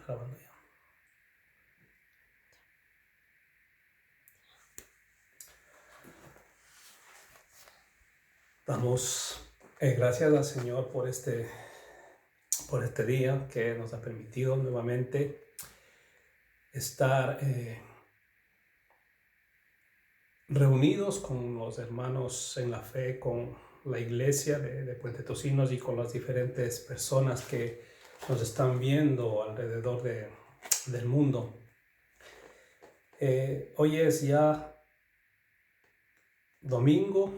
grabando ya. Damos gracias al Señor por este día que nos ha permitido nuevamente estar reunidos con los hermanos en la fe, con la iglesia de Puente Tocinos y con las diferentes personas que nos están viendo alrededor del mundo. Hoy es ya domingo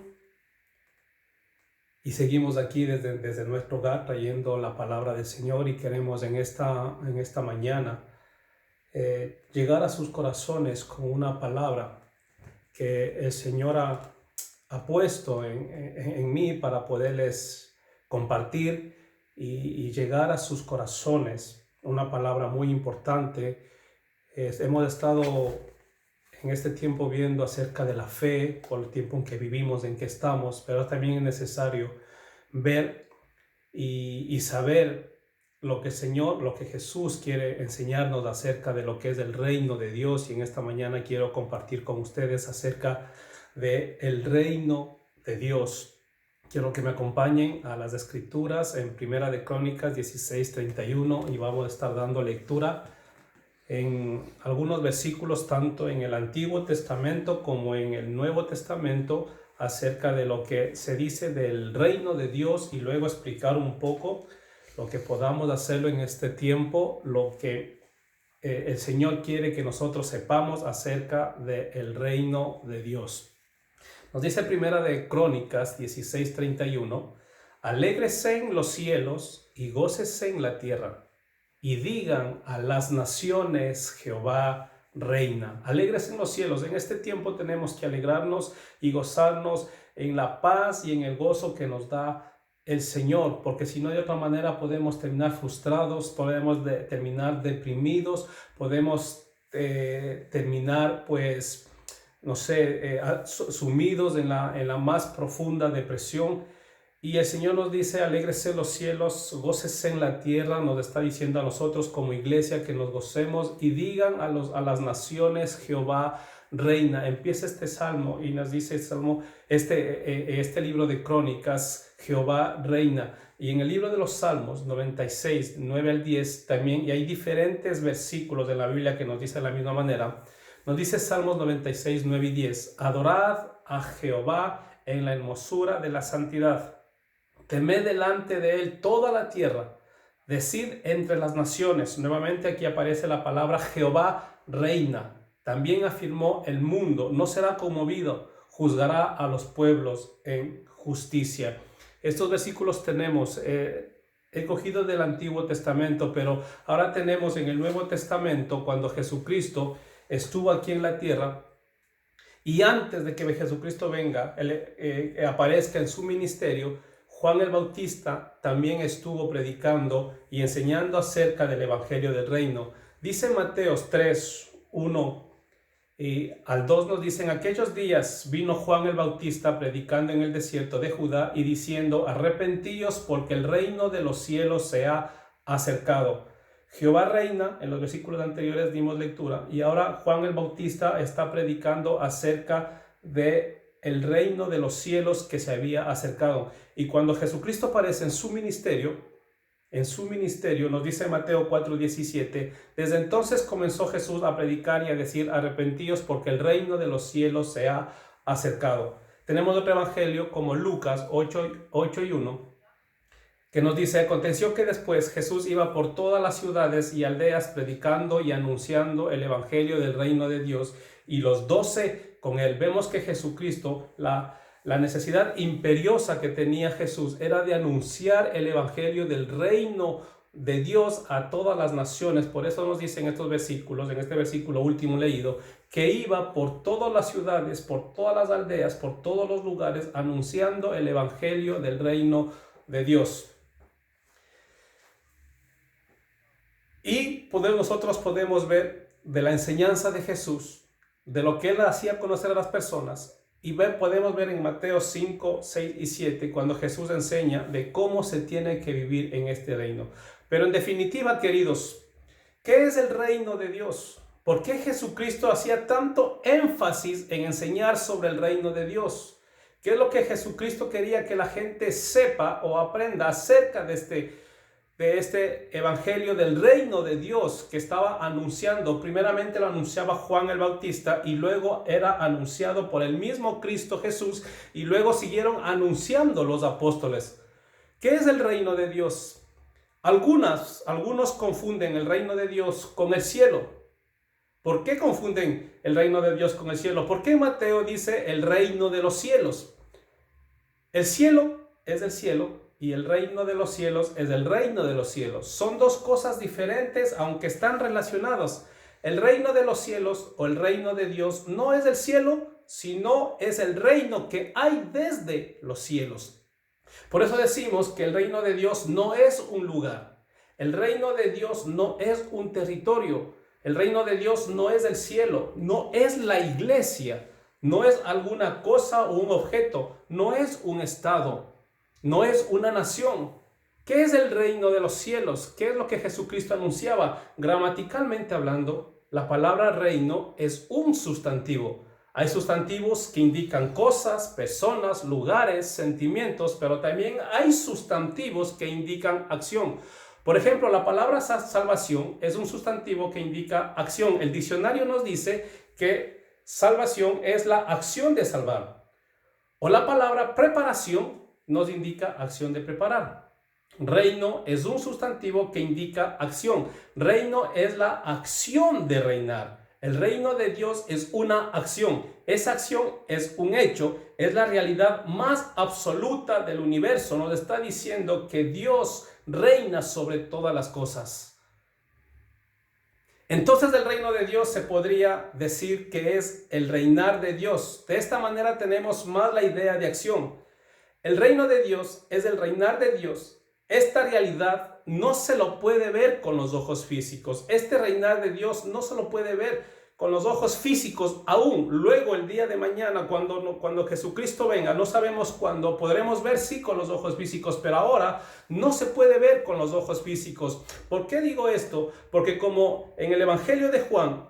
y seguimos aquí desde nuestro hogar trayendo la palabra del Señor, y queremos en esta mañana llegar a sus corazones con una palabra que el Señor ha puesto en mí para poderles compartir y llegar a sus corazones. Una palabra muy importante. Hemos estado en este tiempo viendo acerca de la fe, por el tiempo en que vivimos, en que estamos, pero también es necesario ver y saber lo que Jesús quiere enseñarnos acerca de lo que es el reino de Dios. Y en esta mañana quiero compartir con ustedes acerca del reino de Dios. Quiero que me acompañen a las escrituras en Primera de Crónicas 16:31, y vamos a estar dando lectura en algunos versículos tanto en el Antiguo Testamento como en el Nuevo Testamento acerca de lo que se dice del reino de Dios, y luego explicar un poco lo que podamos hacerlo en este tiempo, lo que el Señor quiere que nosotros sepamos acerca del reino de Dios. Nos dice Primera de Crónicas 16:31, alégrese en los cielos y gócese en la tierra, y digan a las naciones, Jehová reina. Alégrese en los cielos. En este tiempo tenemos que alegrarnos y gozarnos en la paz y en el gozo que nos da el Señor, porque si no, de otra manera podemos terminar frustrados, podemos terminar deprimidos, podemos terminar sumidos en la más profunda depresión. Y el Señor nos dice, alégrese en los cielos, gócese en la tierra. Nos está diciendo a nosotros como iglesia que nos gocemos y digan a las naciones, Jehová reina. Empieza este salmo y nos dice este libro de Crónicas, Jehová reina. Y en el libro de los Salmos 96, 9 al 10 también, y hay diferentes versículos de la Biblia que nos dice de la misma manera. Nos dice Salmos 96, 9 y 10, adorad a Jehová en la hermosura de la santidad. Temed delante de él toda la tierra, decid entre las naciones. Nuevamente aquí aparece la palabra Jehová reina. También afirmó, el mundo no será conmovido, juzgará a los pueblos en justicia. Estos versículos tenemos, he cogido del Antiguo Testamento, pero ahora tenemos en el Nuevo Testamento, cuando Jesucristo estuvo aquí en la tierra, y antes de que Jesucristo venga, aparezca en su ministerio, Juan el Bautista también estuvo predicando y enseñando acerca del Evangelio del Reino. Dice Mateo 3, 1 y al 2 nos dicen, aquellos días vino Juan el Bautista predicando en el desierto de Judá y diciendo, arrepentíos porque el reino de los cielos se ha acercado. Jehová reina, en los versículos anteriores dimos lectura, y ahora Juan el Bautista está predicando acerca de el reino de los cielos que se había acercado. Y cuando Jesucristo aparece en su ministerio, nos dice Mateo 4:17, desde entonces comenzó Jesús a predicar y a decir, arrepentíos porque el reino de los cielos se ha acercado. Tenemos otro evangelio como Lucas 8:1, que nos dice, aconteció que después Jesús iba por todas las ciudades y aldeas predicando y anunciando el evangelio del reino de Dios, y los 12 con él. Vemos que Jesucristo, la necesidad imperiosa que tenía Jesús era de anunciar el evangelio del reino de Dios a todas las naciones. Por eso nos dice en estos versículos, en este versículo último leído, que iba por todas las ciudades, por todas las aldeas, por todos los lugares, anunciando el evangelio del reino de Dios. Y nosotros podemos ver de la enseñanza de Jesús, de lo que él hacía conocer a las personas, y podemos ver en Mateo 5, 6 y 7 cuando Jesús enseña de cómo se tiene que vivir en este reino. Pero en definitiva, queridos, ¿Qué es el reino de Dios? ¿Por qué Jesucristo hacía tanto énfasis en enseñar sobre el reino de Dios? ¿Qué es lo que Jesucristo quería que la gente sepa o aprenda acerca de este evangelio del reino de Dios que estaba anunciando? Primeramente lo anunciaba Juan el Bautista y luego era anunciado por el mismo Cristo Jesús y luego siguieron anunciando los apóstoles. ¿Qué es el reino de Dios? Algunos confunden el reino de Dios con el cielo. ¿Por qué confunden el reino de Dios con el cielo? ¿Por qué Mateo dice el reino de los cielos? El cielo es el cielo y el reino de los cielos es el reino de los cielos. Son dos cosas diferentes, aunque están relacionadas. El reino de los cielos o el reino de Dios no es el cielo, sino es el reino que hay desde los cielos. Por eso decimos que el reino de Dios no es un lugar. El reino de Dios no es un territorio. El reino de Dios no es el cielo, no es la iglesia, no es alguna cosa o un objeto, no es un estado, no es una nación. ¿Qué es el reino de los cielos? ¿Qué es lo que Jesucristo anunciaba? Gramaticalmente hablando, la palabra reino es un sustantivo. Hay sustantivos que indican cosas, personas, lugares, sentimientos, pero también hay sustantivos que indican acción. Por ejemplo, la palabra salvación es un sustantivo que indica acción. El diccionario nos dice que salvación es la acción de salvar. O la palabra preparación nos indica acción de preparar. Reino es un sustantivo que indica acción. Reino es la acción de reinar. El reino de Dios es una acción. Esa acción es un hecho, es la realidad más absoluta del universo. Nos está diciendo que Dios reina sobre todas las cosas. Entonces el reino de Dios se podría decir que es el reinar de Dios. De esta manera tenemos más la idea de acción. El reino de Dios es el reinar de Dios. Esta realidad no se lo puede ver con los ojos físicos. Este reinar de Dios no se lo puede ver con los ojos físicos aún. Luego el día de mañana, cuando Jesucristo venga, no sabemos cuándo, podremos ver sí con los ojos físicos, pero ahora no se puede ver con los ojos físicos. ¿Por qué digo esto? Porque como en el Evangelio de Juan,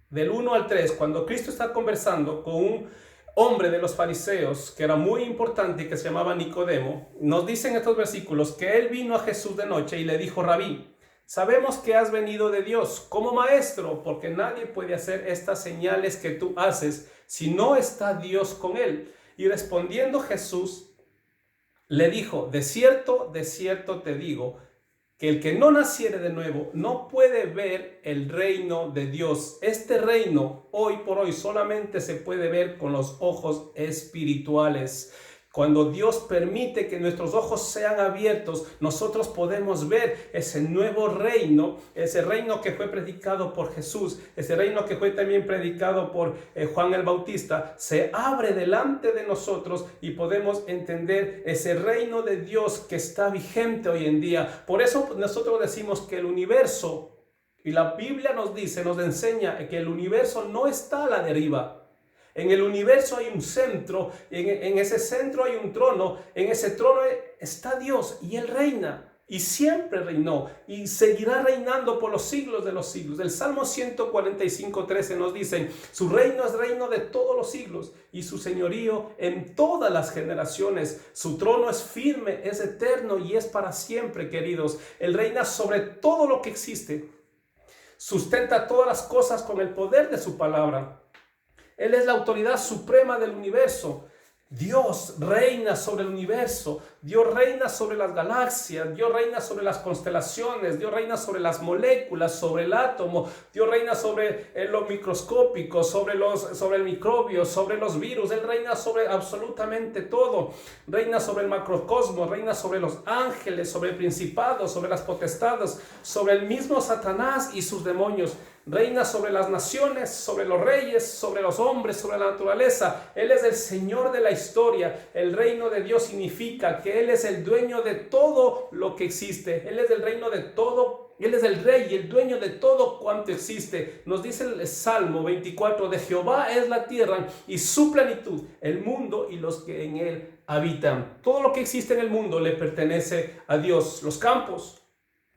del 1 al 3, cuando Cristo está conversando con un hombre de los fariseos que era muy importante y que se llamaba Nicodemo, nos dicen estos versículos que él vino a Jesús de noche y le dijo: Rabí, sabemos que has venido de Dios como maestro, porque nadie puede hacer estas señales que tú haces si no está Dios con él. Y respondiendo Jesús le dijo: de cierto te digo, que el que no naciere de nuevo no puede ver el reino de Dios. Este reino hoy por hoy solamente se puede ver con los ojos espirituales. Cuando Dios permite que nuestros ojos sean abiertos, nosotros podemos ver ese nuevo reino, ese reino que fue predicado por Jesús, ese reino que fue también predicado por Juan el Bautista, se abre delante de nosotros y podemos entender ese reino de Dios que está vigente hoy en día. Por eso nosotros decimos que el universo, y la Biblia nos dice, nos enseña que el universo no está a la deriva. En el universo hay un centro, en ese centro hay un trono, en ese trono está Dios y Él reina y siempre reinó y seguirá reinando por los siglos de los siglos. El Salmo 145:13 nos dice: su reino es reino de todos los siglos y su señorío en todas las generaciones. Su trono es firme, es eterno y es para siempre, queridos. Él reina sobre todo lo que existe, sustenta todas las cosas con el poder de su palabra. Él es la autoridad suprema del universo. Dios reina sobre el universo, Dios reina sobre las galaxias, Dios reina sobre las constelaciones, Dios reina sobre las moléculas, sobre el átomo, Dios reina sobre lo microscópico, sobre el microbio, sobre los virus. Él reina sobre absolutamente todo. Reina sobre el macrocosmos, reina sobre los ángeles, sobre el principado, sobre las potestades, sobre el mismo Satanás y sus demonios. Reina sobre las naciones, sobre los reyes, sobre los hombres, sobre la naturaleza. Él es el Señor de la historia. El reino de Dios significa que Él es el dueño de todo lo que existe. Él es el reino de todo. Él es el rey y el dueño de todo cuanto existe. Nos dice el Salmo 24: de Jehová es la tierra y su plenitud, el mundo y los que en él habitan. Todo lo que existe en el mundo le pertenece a Dios. Los campos,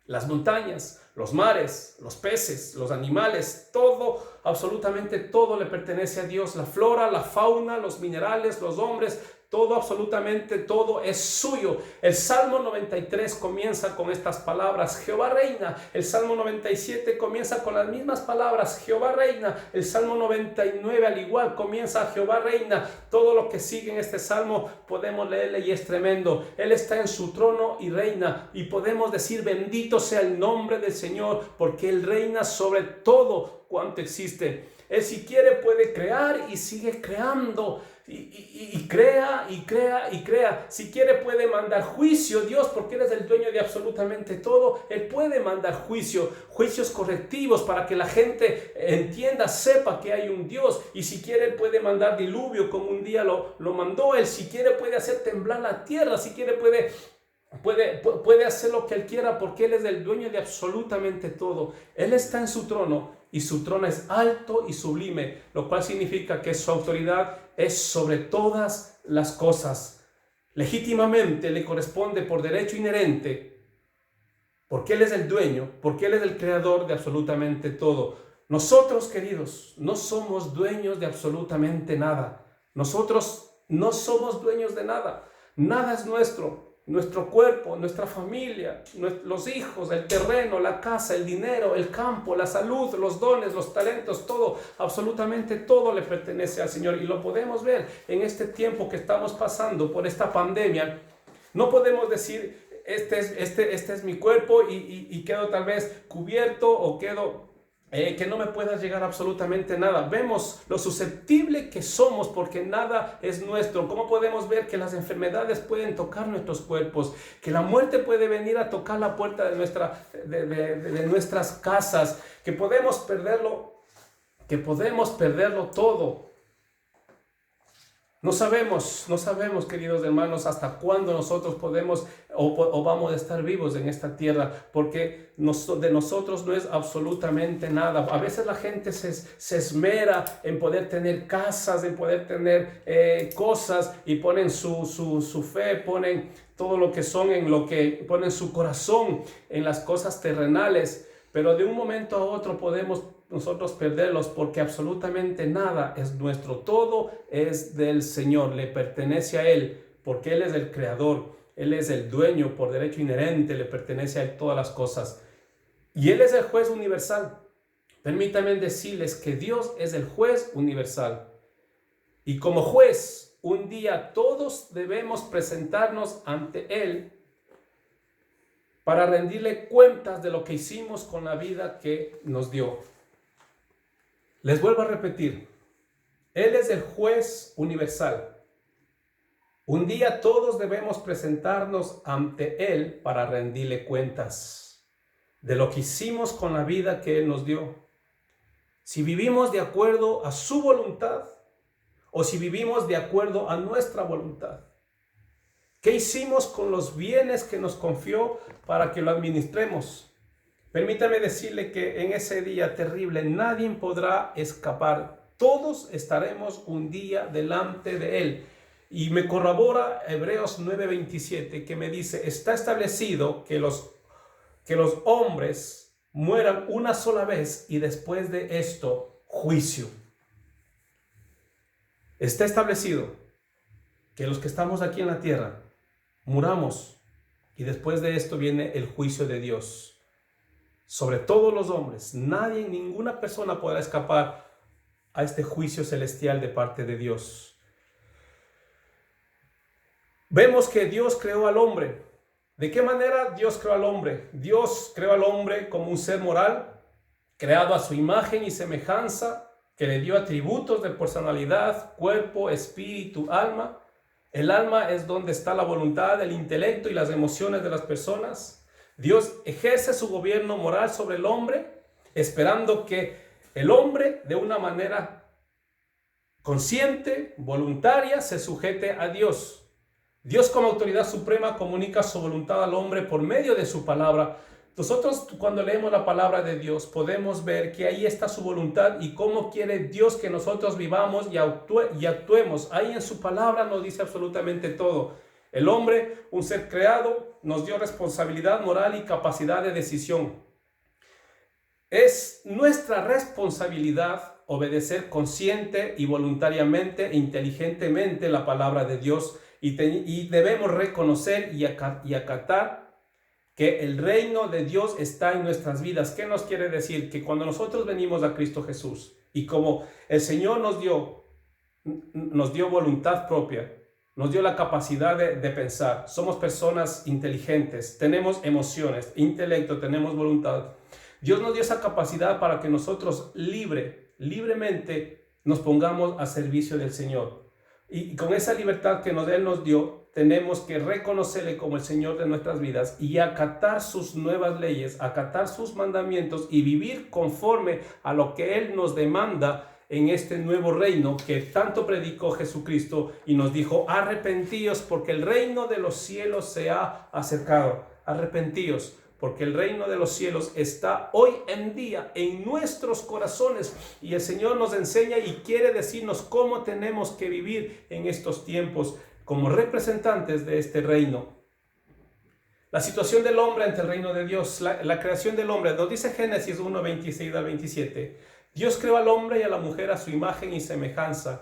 las montañas, los mares, los peces, los animales, todo, absolutamente todo le pertenece a Dios. La flora, la fauna, los minerales, los hombres, todo, absolutamente todo es suyo. El Salmo 93 comienza con estas palabras: Jehová reina. El Salmo 97 comienza con las mismas palabras: Jehová reina. El Salmo 99 al igual comienza: Jehová reina. Todo lo que sigue en este Salmo podemos leerle y es tremendo. Él está en su trono y reina, y podemos decir: bendito sea el nombre del Señor, porque Él reina sobre todo cuanto existe. Él, si quiere, puede crear y sigue creando. Y crea y crea y crea. Si quiere, puede mandar juicio, Dios, porque Él es el dueño de absolutamente todo. Él puede mandar juicios correctivos para que la gente entienda, sepa que hay un Dios. Y si quiere, Él puede mandar diluvio, como un día lo mandó. Él, si quiere, puede hacer temblar la tierra. Si quiere, puede hacer lo que Él quiera, porque Él es el dueño de absolutamente todo. Él está en su trono, y su trono es alto y sublime, lo cual significa que su autoridad es sobre todas las cosas. Legítimamente le corresponde por derecho inherente, porque Él es el dueño, porque Él es el creador de absolutamente todo. Nosotros, queridos, no somos dueños de absolutamente nada. Nosotros no somos dueños de nada. Nada es nuestro. Nuestro cuerpo, nuestra familia, los hijos, el terreno, la casa, el dinero, el campo, la salud, los dones, los talentos, todo, absolutamente todo le pertenece al Señor. Y lo podemos ver en este tiempo que estamos pasando por esta pandemia. No podemos decir: este es mi cuerpo y quedo tal vez cubierto, o quedo que no me pueda llegar absolutamente nada. Vemos lo susceptible que somos, porque nada es nuestro. ¿Cómo podemos ver que las enfermedades pueden tocar nuestros cuerpos? Que la muerte puede venir a tocar la puerta de nuestras casas. Que podemos perderlo todo. No sabemos, queridos hermanos, hasta cuándo nosotros podemos o vamos a estar vivos en esta tierra, porque de nosotros no es absolutamente nada. A veces la gente se esmera en poder tener casas, en poder tener cosas, y ponen su fe, ponen todo lo que son, ponen su corazón en las cosas terrenales, pero de un momento a otro podemos nosotros perderlos, porque absolutamente nada es nuestro. Todo es del Señor, le pertenece a Él, porque Él es el creador, Él es el dueño por derecho inherente, le pertenece a Él todas las cosas. Y Él es el juez universal. Permítanme decirles que Dios es el juez universal. Y como juez, un día todos debemos presentarnos ante Él para rendirle cuentas de lo que hicimos con la vida que nos dio. Les vuelvo a repetir, Él es el juez universal. Un día todos debemos presentarnos ante Él para rendirle cuentas de lo que hicimos con la vida que Él nos dio. Si vivimos de acuerdo a su voluntad o si vivimos de acuerdo a nuestra voluntad. ¿Qué hicimos con los bienes que nos confió para que lo administremos? Permítame decirle que en ese día terrible nadie podrá escapar. Todos estaremos un día delante de Él. Y me corrobora Hebreos 9:27, que me dice: está establecido que los hombres mueran una sola vez, y después de esto, juicio. Está establecido que los que estamos aquí en la tierra muramos, y después de esto viene el juicio de Dios sobre todos los hombres. Nadie, ninguna persona podrá escapar a este juicio celestial de parte de Dios. Vemos que Dios creó al hombre. ¿De qué manera Dios creó al hombre? Dios creó al hombre como un ser moral, creado a su imagen y semejanza, que le dio atributos de personalidad, cuerpo, espíritu, alma. El alma es donde está la voluntad, el intelecto y las emociones de las personas. Dios ejerce su gobierno moral sobre el hombre, esperando que el hombre, de una manera consciente, voluntaria, se sujete a Dios. Dios, como autoridad suprema, comunica su voluntad al hombre por medio de su palabra. Nosotros, cuando leemos la palabra de Dios, podemos ver que ahí está su voluntad y cómo quiere Dios que nosotros vivamos y actuemos. Ahí en su palabra nos dice absolutamente todo. El hombre, un ser creado, nos dio responsabilidad moral y capacidad de decisión. Es nuestra responsabilidad obedecer consciente y voluntariamente e inteligentemente la palabra de Dios y debemos reconocer y acatar que el reino de Dios está en nuestras vidas. ¿Qué nos quiere decir? Que cuando nosotros venimos a Cristo Jesús y como el Señor nos dio voluntad propia, nos dio la capacidad de pensar, somos personas inteligentes, tenemos emociones, intelecto, tenemos voluntad. Dios nos dio esa capacidad para que nosotros libremente nos pongamos a servicio del Señor. Y con esa libertad que Él nos dio, tenemos que reconocerle como el Señor de nuestras vidas y acatar sus nuevas leyes, acatar sus mandamientos y vivir conforme a lo que Él nos demanda en este nuevo reino que tanto predicó Jesucristo y nos dijo: arrepentíos porque el reino de los cielos se ha acercado. Arrepentíos porque el reino de los cielos está hoy en día en nuestros corazones y el Señor nos enseña y quiere decirnos cómo tenemos que vivir en estos tiempos como representantes de este reino. La situación del hombre ante el reino de Dios, la creación del hombre, nos dice Génesis 1, 26 al 27. Dios creó al hombre y a la mujer a su imagen y semejanza.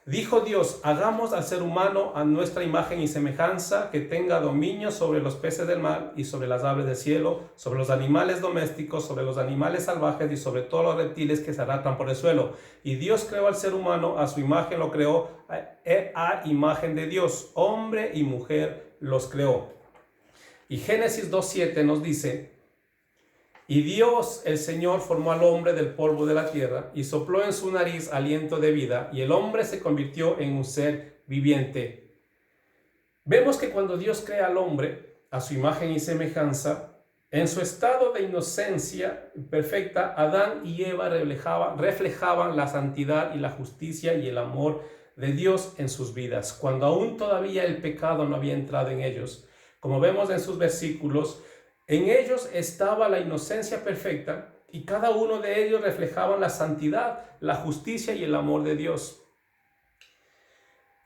Dijo Dios: hagamos al ser humano a nuestra imagen y semejanza, que tenga dominio sobre los peces del mar y sobre las aves del cielo, sobre los animales domésticos, sobre los animales salvajes y sobre todos los reptiles que se arrastran por el suelo. Y Dios creó al ser humano, a su imagen lo creó, a imagen de Dios, hombre y mujer los creó. Y Génesis 2:7 nos dice: y Dios, el Señor, formó al hombre del polvo de la tierra y sopló en su nariz aliento de vida, y el hombre se convirtió en un ser viviente. Vemos que cuando Dios crea al hombre a su imagen y semejanza, en su estado de inocencia perfecta, Adán y Eva reflejaban la santidad y la justicia y el amor de Dios en sus vidas, cuando aún todavía el pecado no había entrado en ellos. Como vemos en sus versículos, en ellos estaba la inocencia perfecta y cada uno de ellos reflejaban la santidad, la justicia y el amor de Dios.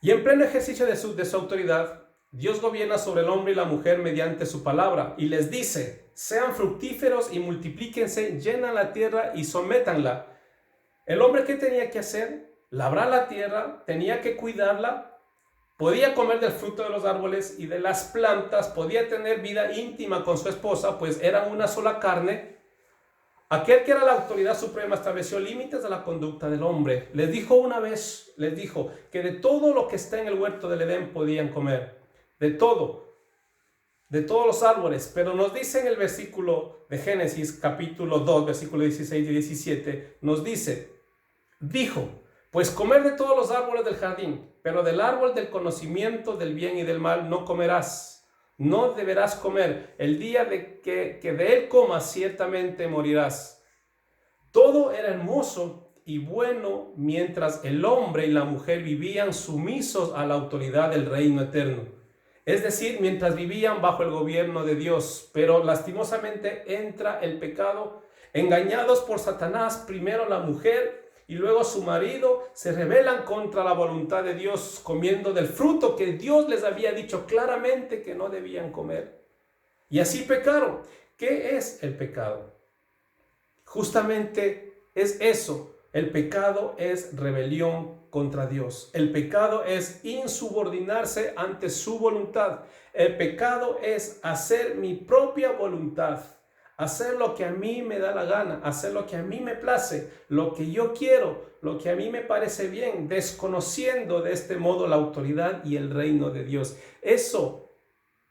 Y en pleno ejercicio de su autoridad, Dios gobierna sobre el hombre y la mujer mediante su palabra y les dice: sean fructíferos y multiplíquense, llenan la tierra y sométanla. ¿El hombre qué tenía que hacer? Labrar la tierra, tenía que cuidarla. Podía comer del fruto de los árboles y de las plantas, podía tener vida íntima con su esposa, pues eran una sola carne. Aquel que era la autoridad suprema estableció límites a la conducta del hombre. Les dijo que de todo lo que está en el huerto del Edén podían comer, de todos los árboles. Pero nos dice en el versículo de Génesis, capítulo 2, versículos 16 y 17, dijo: pues comer de todos los árboles del jardín, pero del árbol del conocimiento del bien y del mal no comerás. No deberás comer. El día que de él comas, ciertamente morirás. Todo era hermoso y bueno mientras el hombre y la mujer vivían sumisos a la autoridad del reino eterno. Es decir, mientras vivían bajo el gobierno de Dios. Pero lastimosamente entra el pecado. Engañados por Satanás, primero la mujer y luego su marido se rebelan contra la voluntad de Dios, comiendo del fruto que Dios les había dicho claramente que no debían comer. Y así pecaron. ¿Qué es el pecado? Justamente es eso. El pecado es rebelión contra Dios. El pecado es insubordinarse ante su voluntad. El pecado es hacer mi propia voluntad. Hacer lo que a mí me da la gana, hacer lo que a mí me place, lo que yo quiero, lo que a mí me parece bien, desconociendo de este modo la autoridad y el reino de Dios. Eso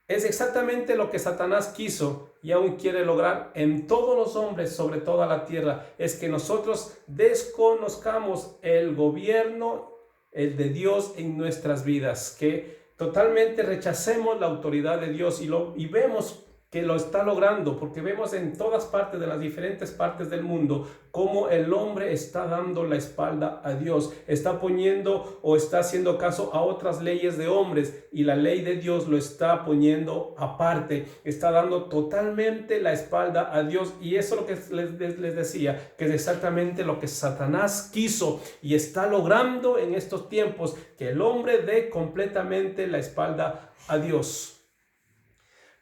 es exactamente lo que Satanás quiso y aún quiere lograr en todos los hombres sobre toda la tierra. Es que nosotros desconozcamos el gobierno, el de Dios en nuestras vidas, que totalmente rechacemos la autoridad de Dios y vemos que lo está logrando, porque vemos en todas partes de las diferentes partes del mundo cómo el hombre está dando la espalda a Dios, está poniendo o está haciendo caso a otras leyes de hombres y la ley de Dios lo está poniendo aparte, está dando totalmente la espalda a Dios. Y eso es lo que les decía, que es exactamente lo que Satanás quiso y está logrando en estos tiempos, que el hombre dé completamente la espalda a Dios.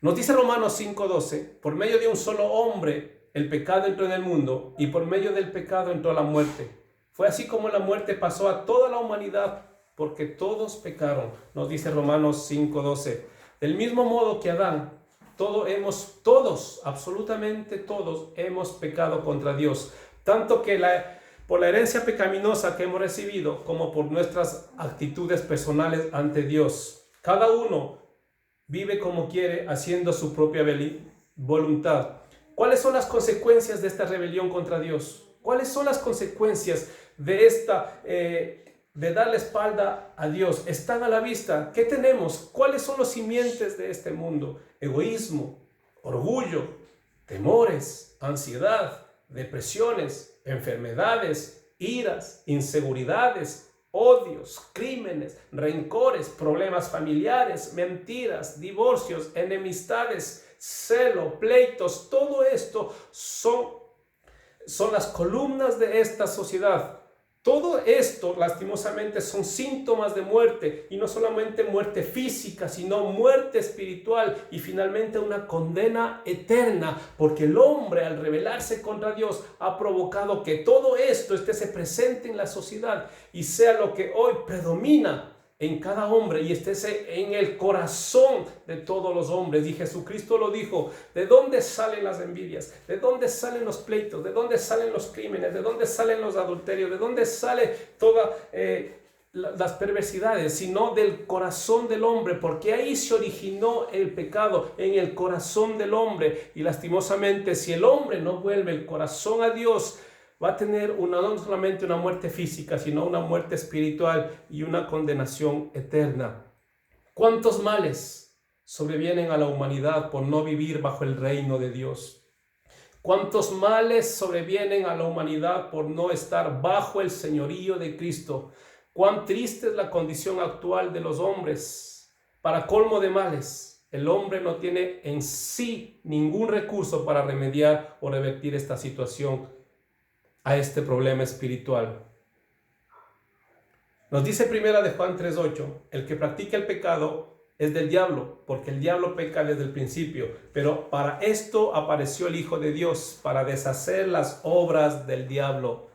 Nos dice Romanos 5:12, por medio de un solo hombre, el pecado entró en el mundo y por medio del pecado entró la muerte. Fue así como la muerte pasó a toda la humanidad porque todos pecaron, nos dice Romanos 5:12. Del mismo modo que Adán, todos, absolutamente todos hemos pecado contra Dios, tanto que por la herencia pecaminosa que hemos recibido como por nuestras actitudes personales ante Dios. Cada uno vive como quiere, haciendo su propia voluntad. ¿Cuáles son las consecuencias de esta rebelión contra Dios? ¿Cuáles son las consecuencias de dar la espalda a Dios? Están a la vista. ¿Qué tenemos? ¿Cuáles son los simientes de este mundo? Egoísmo, orgullo, temores, ansiedad, depresiones, enfermedades, iras, inseguridades, odios, crímenes, rencores, problemas familiares, mentiras, divorcios, enemistades, celo, pleitos. Todo esto son las columnas de esta sociedad. Todo esto, lastimosamente, son síntomas de muerte, y no solamente muerte física, sino muerte espiritual y finalmente una condena eterna, porque el hombre, al rebelarse contra Dios, ha provocado que todo esto se presente en la sociedad y sea lo que hoy predomina en cada hombre y esté en el corazón de todos los hombres. Y Jesucristo lo dijo: ¿de dónde salen las envidias? ¿De dónde salen los pleitos? ¿De dónde salen los crímenes? ¿De dónde salen los adulterios? ¿De dónde sale todas las perversidades? Sino del corazón del hombre, porque ahí se originó el pecado, en el corazón del hombre. Y lastimosamente, si el hombre no vuelve el corazón a Dios, va a tener no solamente una muerte física, sino una muerte espiritual y una condenación eterna. ¿Cuántos males sobrevienen a la humanidad por no vivir bajo el reino de Dios? ¿Cuántos males sobrevienen a la humanidad por no estar bajo el señorío de Cristo? Cuán triste es la condición actual de los hombres. Para colmo de males, el hombre no tiene en sí ningún recurso para remediar o revertir esta situación, a este problema espiritual. Nos dice primera de Juan 3:8, el que practica el pecado es del diablo, porque el diablo peca desde el principio, pero para esto apareció el Hijo de Dios, para deshacer las obras del diablo.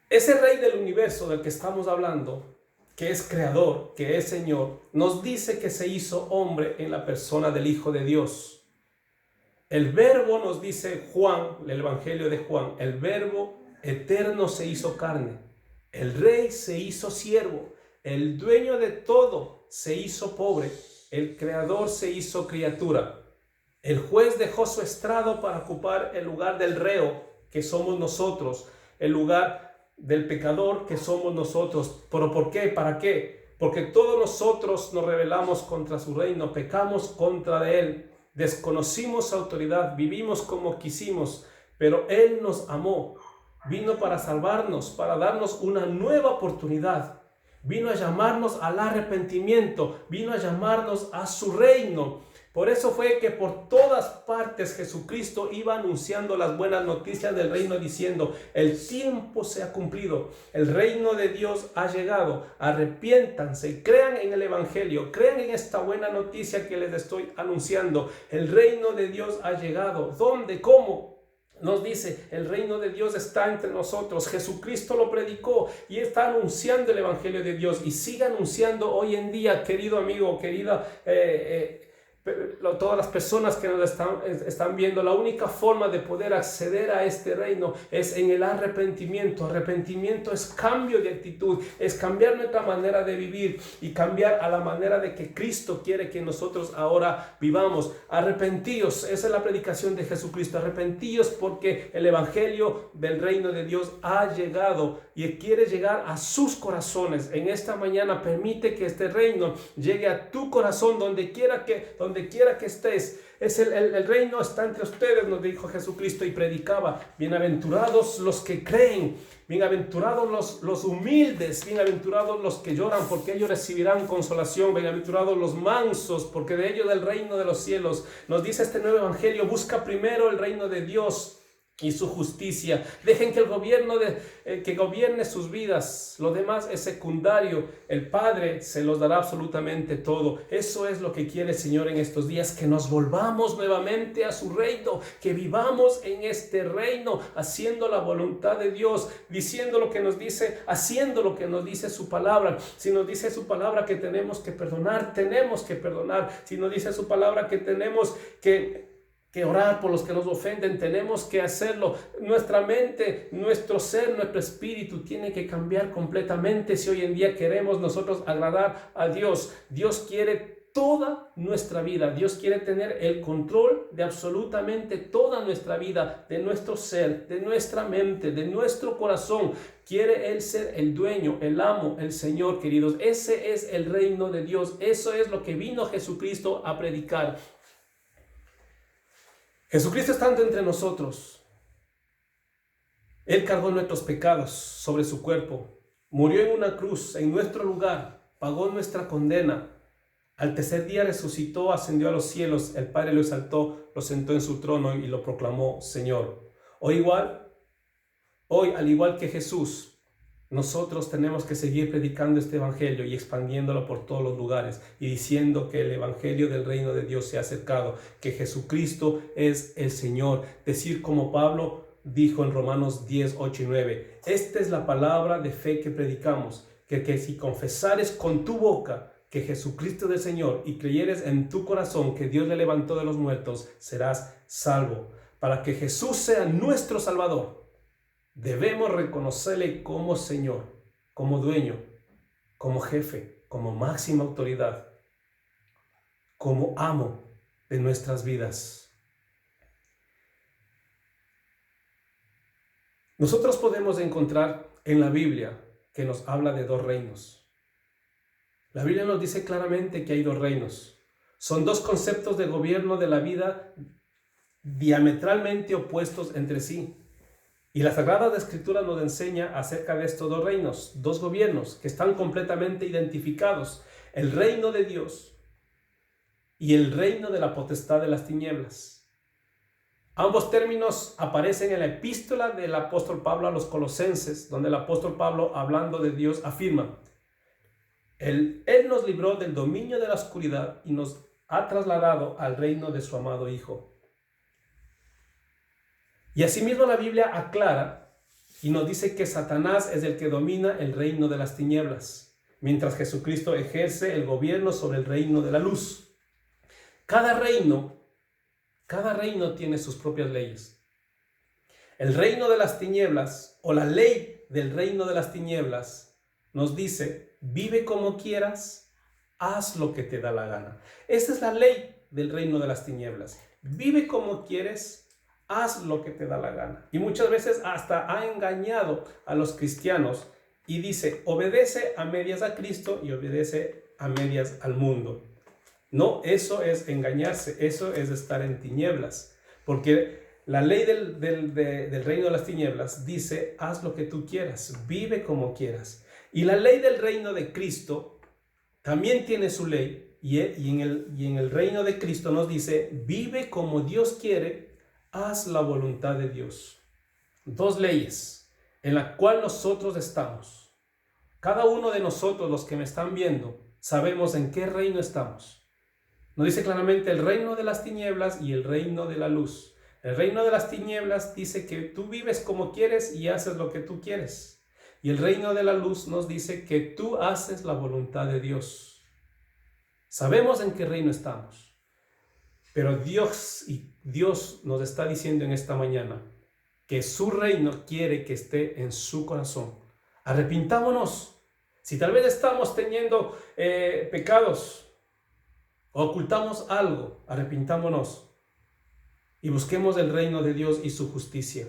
Ese Rey del universo del que estamos hablando, que es creador, que es Señor, nos dice que se hizo hombre en la persona del Hijo de Dios. El verbo, nos dice Juan, el Evangelio de Juan, el verbo eterno se hizo carne. El Rey se hizo siervo. El dueño de todo se hizo pobre. El Creador se hizo criatura. El juez dejó su estrado para ocupar el lugar del reo, que somos nosotros, el lugar del pecador, que somos nosotros. ¿Pero por qué? ¿Para qué? Porque todos nosotros nos rebelamos contra su reino, pecamos contra él. Desconocimos su autoridad, vivimos como quisimos, pero Él nos amó, vino para salvarnos, para darnos una nueva oportunidad, vino a llamarnos al arrepentimiento, vino a llamarnos a su reino. Por eso fue que por todas partes Jesucristo iba anunciando las buenas noticias del reino, diciendo: el tiempo se ha cumplido, el reino de Dios ha llegado, arrepiéntanse, crean en el Evangelio, crean en esta buena noticia que les estoy anunciando. El reino de Dios ha llegado. ¿Dónde? ¿Cómo? Nos dice: el reino de Dios está entre nosotros. Jesucristo lo predicó y está anunciando el Evangelio de Dios y sigue anunciando hoy en día, querido amigo, querida todas las personas que nos están viendo. La única forma de poder acceder a este reino es en el arrepentimiento. Arrepentimiento es cambio de actitud, es cambiar nuestra manera de vivir y cambiar a la manera de que Cristo quiere que nosotros ahora vivamos. Arrepentíos, esa es la predicación de Jesucristo. Arrepentíos porque el Evangelio del reino de Dios ha llegado y quiere llegar a sus corazones. En esta mañana permite que este reino llegue a tu corazón, donde quiera que estés. El reino está entre ustedes, nos dijo Jesucristo y predicaba: bienaventurados los que creen, bienaventurados los humildes, bienaventurados los que lloran, porque ellos recibirán consolación, bienaventurados los mansos, porque de ellos es el reino de los cielos. Nos dice este nuevo evangelio: busca primero el reino de Dios y su justicia. Dejen que el gobierno que gobierne sus vidas. Lo demás es secundario. El Padre se los dará absolutamente todo. Eso es lo que quiere el Señor en estos días, que nos volvamos nuevamente a su reino, que vivamos en este reino, haciendo la voluntad de Dios, diciendo lo que nos dice, haciendo lo que nos dice su palabra. Si nos dice su palabra que tenemos que perdonar, tenemos que perdonar. Si nos dice su palabra que tenemos que orar por los que nos ofenden, tenemos que hacerlo. Nuestra mente, nuestro ser, nuestro espíritu tiene que cambiar completamente si hoy en día queremos nosotros agradar a Dios. Dios quiere toda nuestra vida. Dios quiere tener el control de absolutamente toda nuestra vida, de nuestro ser, de nuestra mente, de nuestro corazón. Quiere Él ser el dueño, el amo, el Señor, queridos. Ese es el reino de Dios. Eso es lo que vino Jesucristo a predicar. Jesucristo estando entre nosotros, Él cargó nuestros pecados sobre su cuerpo, murió en una cruz en nuestro lugar, pagó nuestra condena. Al tercer día resucitó, ascendió a los cielos, el Padre lo exaltó, lo sentó en su trono y lo proclamó Señor. Hoy, al igual que Jesús, nosotros tenemos que seguir predicando este evangelio y expandiéndolo por todos los lugares y diciendo que el evangelio del reino de Dios se ha acercado, que Jesucristo es el Señor. Decir como Pablo dijo en Romanos 10, 8 y 9, esta es la palabra de fe que predicamos, que si confesares con tu boca que Jesucristo es el Señor y creyeres en tu corazón que Dios le levantó de los muertos, serás salvo. Para que Jesús sea nuestro Salvador, debemos reconocerle como Señor, como dueño, como jefe, como máxima autoridad, como amo de nuestras vidas. Nosotros podemos encontrar en la Biblia que nos habla de dos reinos. La Biblia nos dice claramente que hay dos reinos. Son dos conceptos de gobierno de la vida diametralmente opuestos entre sí. Y la Sagrada Escritura nos enseña acerca de estos dos reinos, dos gobiernos que están completamente identificados. El reino de Dios y el reino de la potestad de las tinieblas. Ambos términos aparecen en la epístola del apóstol Pablo a los Colosenses, donde el apóstol Pablo, hablando de Dios, afirma: Él nos libró del dominio de la oscuridad y nos ha trasladado al reino de su amado Hijo. Y asimismo la Biblia aclara y nos dice que Satanás es el que domina el reino de las tinieblas, mientras Jesucristo ejerce el gobierno sobre el reino de la luz. Cada reino tiene sus propias leyes. El reino de las tinieblas, o la ley del reino de las tinieblas, nos dice: vive como quieras, haz lo que te da la gana. Esa es la ley del reino de las tinieblas. Vive como quieres, haz lo que te da la gana. Y muchas veces hasta ha engañado a los cristianos y dice: obedece a medias a Cristo y obedece a medias al mundo. No, eso es engañarse, eso es estar en tinieblas. Porque la ley del reino de las tinieblas dice: haz lo que tú quieras, vive como quieras. Y la ley del reino de Cristo también tiene su ley, y en el reino de Cristo nos dice: vive como Dios quiere, haz la voluntad de Dios. Dos leyes en la cual nosotros estamos. Cada uno de nosotros, los que me están viendo, sabemos en qué reino estamos. Nos dice claramente el reino de las tinieblas y el reino de la luz. El reino de las tinieblas dice que tú vives como quieres y haces lo que tú quieres. Y el reino de la luz nos dice que tú haces la voluntad de Dios. Sabemos en qué reino estamos. Pero Dios nos está diciendo en esta mañana que su reino quiere que esté en su corazón. Arrepintámonos. Si tal vez estamos teniendo pecados, o ocultamos algo, arrepintámonos y busquemos el reino de Dios y su justicia.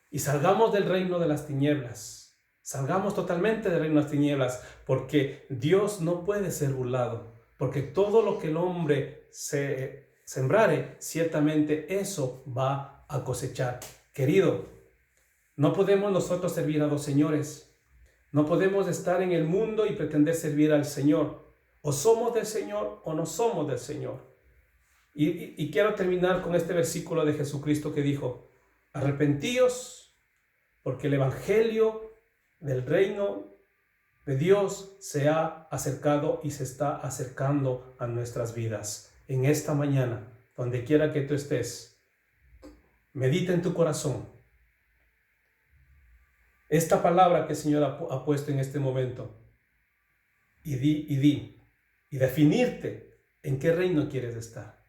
Y salgamos del reino de las tinieblas. Salgamos totalmente del reino de las tinieblas, porque Dios no puede ser burlado. Porque todo lo que el hombre sembrare, ciertamente eso va a cosechar. Querido, no podemos nosotros servir a dos señores. No podemos estar en el mundo y pretender servir al Señor. O somos del Señor o no somos del Señor. Y quiero terminar con este versículo de Jesucristo que dijo: Arrepentíos, porque el evangelio del reino de Dios se ha acercado y se está acercando a nuestras vidas. En esta mañana, donde quiera que tú estés, medita en tu corazón esta palabra que el Señor ha puesto en este momento y definirte en qué reino quieres estar.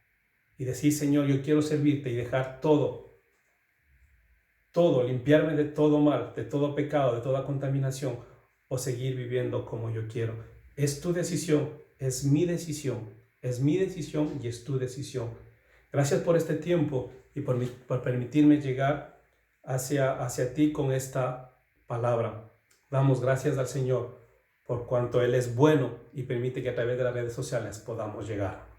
Y decir, Señor, yo quiero servirte y dejar todo, limpiarme de todo mal, de todo pecado, de toda contaminación, o seguir viviendo como yo quiero. Es tu decisión, es mi decisión y es tu decisión. Gracias por este tiempo y por permitirme llegar hacia ti con esta palabra. Damos gracias al Señor por cuanto Él es bueno y permite que a través de las redes sociales podamos llegar.